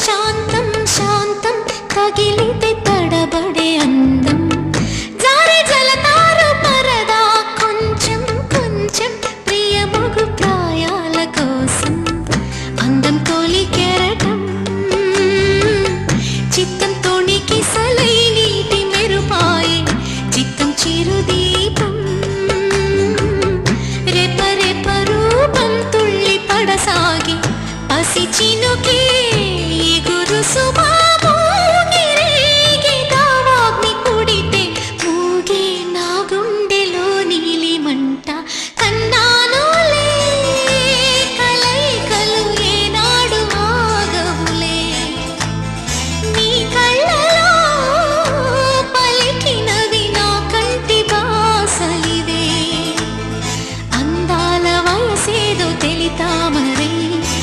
శాంతం శాంతం తగిలితే తడబడే అందం జారే జలతారు పరదా కొంచెం కొంచెం ప్రియమగు ప్రాయాల కోసం అందం తోలి కెరటం చిత్తం తోణికి సలై నీటి మెరుపాయి చిత్తం చిరుదీపం రెప రెప రూపం తుళ్ళి పడసాగి పసి చినుకే